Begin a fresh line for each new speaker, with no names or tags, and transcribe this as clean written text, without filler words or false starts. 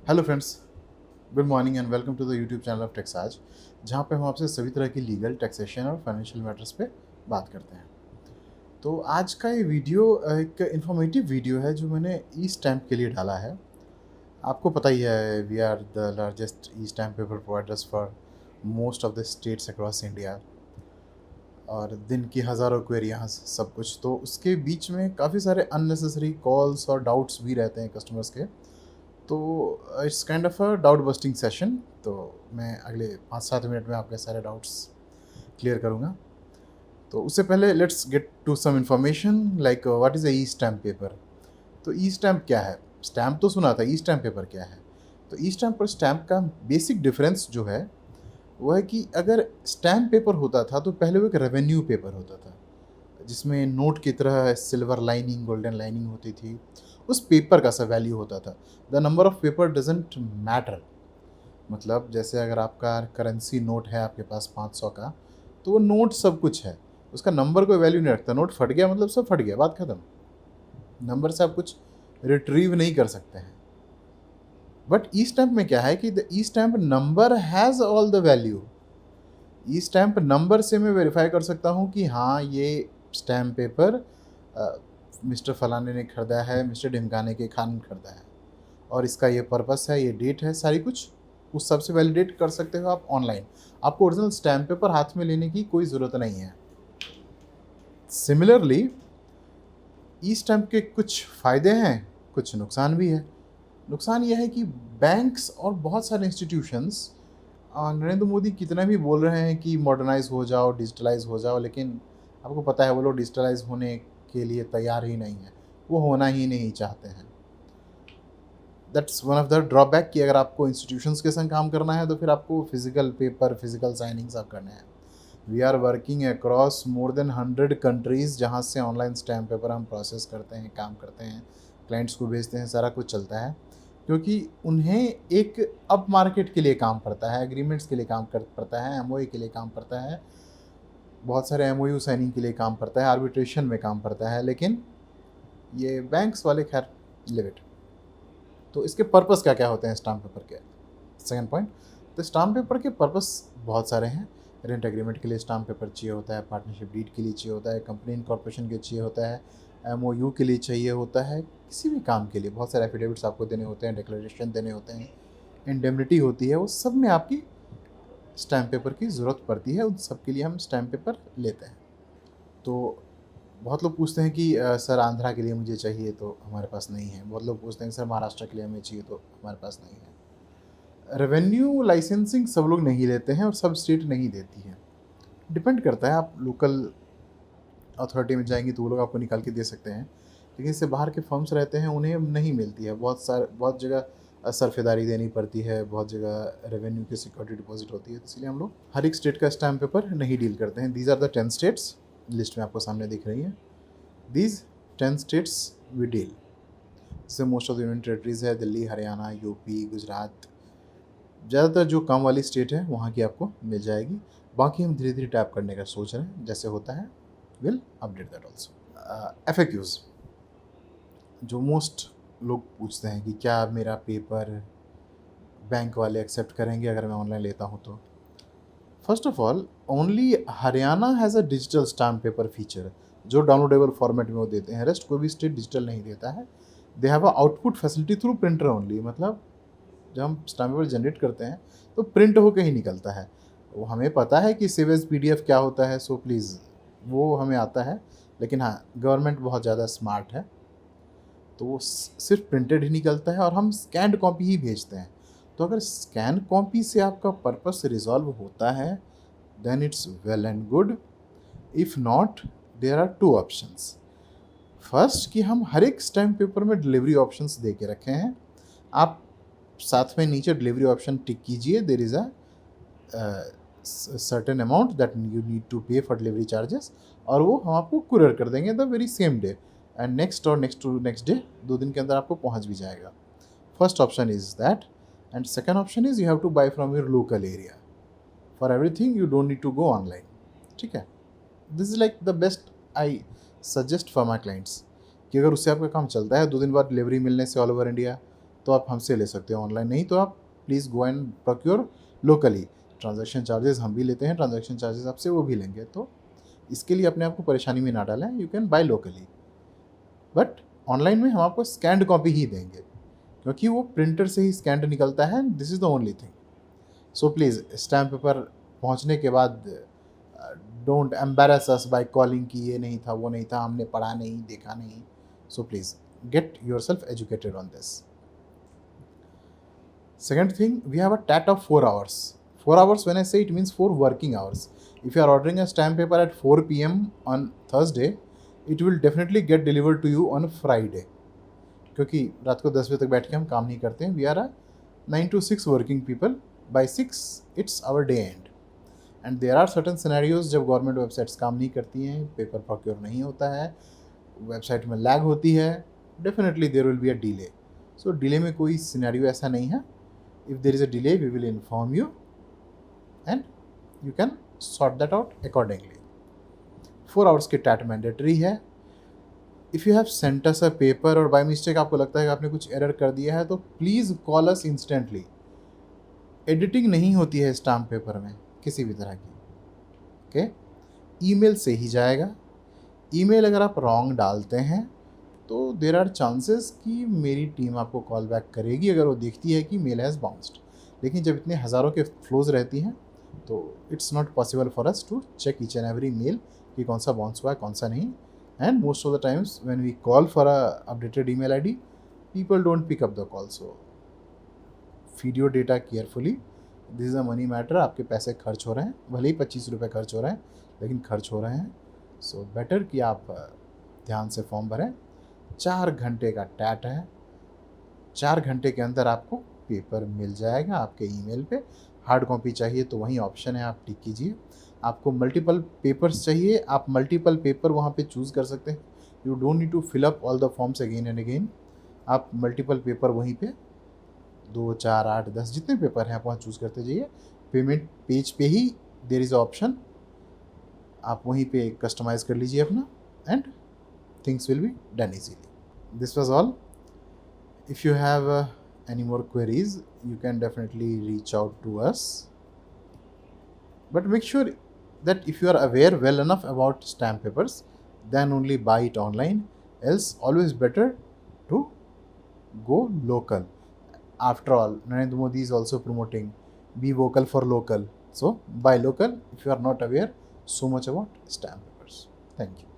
Hello friends, good morning and welcome to the YouTube channel of टेक्साज, जहाँ पे हम आपसे सभी तरह की लीगल, टैक्सेशन और फाइनेंशियल मैटर्स पे बात करते हैं। तो आज का ये वीडियो एक इन्फॉर्मेटिव वीडियो है जो मैंने ई स्टैम्प के लिए डाला है। आपको पता ही है, we are the largest e stamp paper providers for most of the states across India, और दिन की हज़ारों क्वेरियाँ सब कुछ। तो उसके बीच में काफ़ी सारे अननेसेसरी कॉल्स और डाउट्स भी रहते हैं कस्टमर्स के। तो it's kind of a doubt busting session. तो मैं अगले 5-7 मिनट में आपके सारे डाउट्स क्लियर करूँगा। तो उससे पहले let's get to some information like what is a e stamp paper. तो ई स्टैम्प क्या है? स्टैम्प तो सुना था, ई स्टैम्प पेपर क्या है? तो ई स्टैम्प और स्टैम्प का बेसिक डिफरेंस जो है वो है कि अगर स्टैम्प पेपर होता था तो पहले वो एक रेवेन्यू पेपर होता था, जिसमें नोट की तरह सिल्वर लाइनिंग, गोल्डन लाइनिंग होती थी। उस पेपर का सा वैल्यू होता था। The number of paper doesn't matter. मतलब जैसे अगर आपका करेंसी नोट है आपके पास 500 का, तो वो नोट सब कुछ है, उसका नंबर कोई वैल्यू नहीं रखता। नोट फट गया मतलब सब फट गया, बात खत्म। नंबर से आप कुछ रिट्रीव नहीं कर सकते हैं। बट ई स्टैम्प में क्या है कि the E stamp number has all the value. E stamp number से मैं वेरीफाई कर सकता हूँ कि हाँ, ये स्टैम्प पेपर मिस्टर फलाने ने खरीदा है, मिस्टर ढिमकाने के खान ने खरीदा है, और इसका ये पर्पस है, ये डेट है, सारी कुछ उस सबसे वैलिडेट कर सकते हो आप ऑनलाइन। आपको ओरिजिनल स्टैम्प पेपर हाथ में लेने की कोई ज़रूरत नहीं है। सिमिलरली ई स्टैम्प के कुछ फ़ायदे हैं, कुछ नुकसान भी है। नुकसान यह है कि बैंक्स और बहुत सारे इंस्टीट्यूशंस, नरेंद्र मोदी कितना भी बोल रहे हैं कि मॉडर्नाइज हो जाओ, डिजिटलाइज हो जाओ, लेकिन आपको पता है वो लोग डिजिटलाइज होने के लिए तैयार ही नहीं है, वो होना ही नहीं चाहते हैं। That's one of the drawback कि अगर आपको इंस्टीट्यूशंस के संग काम करना है तो फिर आपको फिजिकल पेपर, फिजिकल साइनिंग सब करने हैं। We are working across more than 100 countries, जहाँ से ऑनलाइन स्टैम्प पेपर हम प्रोसेस करते हैं, काम करते हैं, क्लाइंट्स को भेजते हैं, सारा कुछ चलता है। क्योंकि उन्हें एक अप मार्केट के लिए काम पड़ता है, एग्रीमेंट्स के लिए काम कर पड़ता है, एमओए के लिए काम पड़ता है, बहुत सारे एमओयू साइनिंग के लिए काम पड़ता है, आर्बिट्रेशन में काम पड़ता है। लेकिन ये बैंक्स वाले खैर लिव इट। तो इसके पर्पस क्या क्या होते हैं स्टाम्प पेपर के? सेकंड पॉइंट, तो स्टाम्प पेपर के पर्पस बहुत सारे हैं। रेंट एग्रीमेंट के लिए स्टाम्प पेपर चाहिए होता है, पार्टनरशिप डीड के लिए चाहिए होता है, कंपनी इनकॉर्पोरेशन के चाहिए होता है, एमओयू के लिए चाहिए होता है, किसी भी काम के लिए बहुत सारे एफिडेविट्स आपको देने होते हैं, डिक्लेरेशन देने होते हैं, इंडेमनिटी होती है, वो सब में आपकी स्टैम्प पेपर की ज़रूरत पड़ती है। उन सब के लिए हम स्टैम्प पेपर लेते हैं। तो बहुत लोग पूछते हैं कि सर आंध्रा के लिए मुझे चाहिए, तो हमारे पास नहीं है। बहुत लोग पूछते हैं सर महाराष्ट्र के लिए हमें चाहिए, तो हमारे पास नहीं है। रेवेन्यू लाइसेंसिंग सब लोग नहीं लेते हैं और सब स्टेट नहीं देती है। डिपेंड करता है, आप लोकल अथॉरिटी में जाएंगी तो वो लोग आपको निकाल के दे सकते हैं, लेकिन इससे बाहर के फर्म्स रहते हैं उन्हें नहीं मिलती है। बहुत जगह सरफेदारी देनी पड़ती है, बहुत जगह रेवेन्यू की सिक्योरिटी डिपॉजिट होती है। तो इसलिए हम लोग हर एक स्टेट का स्टैम्प पेपर नहीं डील करते हैं। These are the 10 states, list में आपको सामने दिख रही है। These 10 states we deal. जैसे most of the union territories है, दिल्ली, हरियाणा, यूपी, गुजरात। ज़्यादातर जो काम वाली स्टेट है वहाँ की आपको मिल जाएगी। बाकी हम धीरे धीरे टैप करने का सोच रहे हैं, जैसे होता है will update that also. FAQs जो मोस्ट लोग पूछते हैं कि क्या मेरा पेपर बैंक वाले एक्सेप्ट करेंगे अगर मैं ऑनलाइन लेता हूँ तो। First of all, only Haryana has a digital stamp paper feature, जो डाउनलोडेबल फॉर्मेट में वो देते हैं। रेस्ट कोई भी स्टेट डिजिटल नहीं देता है। They have a output facility through printer only. मतलब जब हम स्टैम्प पेपर जनरेट करते हैं तो प्रिंट होकर ही निकलता है। वो हमें पता है कि सेव एज PDF क्या होता है, सो प्लीज़ वो हमें आता है। लेकिन हाँ, गवर्नमेंट बहुत ज़्यादा स्मार्ट है, तो वो सिर्फ प्रिंटेड ही निकलता है और हम स्कैन्ड कॉपी ही भेजते हैं। तो अगर स्कैन कॉपी से आपका पर्पस रिजॉल्व होता है then it's well and good. If not, there are 2 options. First कि हम हर एक स्टैम्प पेपर में डिलीवरी ऑप्शंस दे के रखे हैं। आप साथ में नीचे डिलीवरी ऑप्शन टिक कीजिए, there is a certain amount that you need to pay for delivery charges, और वो हम आपको कुरियर कर देंगे the very same day, and next or next to next day, 2 दिन के अंदर आपको पहुंच भी जाएगा। First option is that, and second option is you have to buy from your local area. For everything you don't need to go online. ठीक है, this is like the best I suggest for my clients, कि अगर उससे आपका काम चलता है 2 दिन बाद डिलीवरी मिलने से ऑल ओवर इंडिया, तो आप हमसे ले सकते हो ऑनलाइन, नहीं तो आप please go and procure locally. Transaction charges हम भी लेते हैं, ट्रांजैक्शन चार्जेस आपसे वो भी लेंगे, तो इसके लिए अपने आप को परेशानी में ना डालें, you can buy locally. But online में हम आपको स्कैन्ड कॉपी ही देंगे, क्योंकि वो प्रिंटर से ही स्कैन्ड निकलता है, this is the only thing. So please stamp paper पहुंचने के बाद don't embarrass us by calling कि ये नहीं था, वो नहीं था, हमने पढ़ा नहीं, देखा नहीं। So please get your self educated on this. Second thing, we have a TAT of 4 hours. 4 hours, when I say, it means 4 working hours. If you are ordering a stamp paper at 4 p.m. on Thursday, it will definitely get delivered to you on Friday. क्योंकि रात को 10 बजे तक बैठ के हम काम नहीं करते हैं, we are a 9 to 6 working people, by 6 it's our day end. And there are certain scenarios जब गवर्नमेंट वेबसाइट्स काम नहीं करती हैं, पेपर प्रोक्योर नहीं होता है, वेबसाइट में लैग होती है, definitely there will be a delay. So delay में कोई सिनेरियो ऐसा नहीं है। If there is a delay, we will inform you and you can sort that out accordingly. 4 hours की टैट मैंडेटरी है। If you have sent us a paper और by mistake आपको लगता है कि आपने कुछ एरर कर दिया है, तो please call us instantly. Editing नहीं होती है स्टाम्प पेपर में किसी भी तरह की, ओके? ईमेल से ही जाएगा। ईमेल अगर आप रॉन्ग डालते हैं तो देर आर चांसेस कि मेरी टीम आपको कॉल बैक करेगी अगर वो देखती है कि मेल हैज़ बाउंस्ड। लेकिन जब इतने हज़ारों के फ्लोज रहती हैं तो it's not possible for us to check each and every mail कि कौन सा बाउंस हुआ है, कौन सा नहीं। And most of the times when we call for a updated email ID, people don't pick up the call. So feed your data carefully, this is a money matter. आपके पैसे खर्च हो रहे हैं, भले ही 25 रुपये खर्च हो रहे हैं, लेकिन खर्च हो रहे हैं। सो बेटर कि आप ध्यान से फॉर्म भरें। 4 घंटे का टैट है, 4 घंटे के अंदर आपको पेपर मिल जाएगा आपके ईमेल पे। हार्ड कॉपी चाहिए तो वहीं ऑप्शन है, आप टिक कीजिए। आपको मल्टीपल पेपर्स चाहिए, आप मल्टीपल पेपर वहाँ पे चूज़ कर सकते हैं। You don't need to fill up all the forms again and again. आप मल्टीपल पेपर वहीं पे 2, 4, 8, 10 जितने पेपर हैं आप वहाँ चूज़ करते जाइए। पेमेंट पेज पे ही देयर इज़ ऑप्शन, आप वहीं पे कस्टमाइज़ कर लीजिए अपना, and things will be done easily. This was all. If you have any more queries, you can definitely reach out to us. But make sure that if you are aware well enough about stamp papers, then only buy it online. Else, always better to go local. After all, Narendra Modi is also promoting be vocal for local. So buy local if you are not aware so much about stamp papers. Thank you.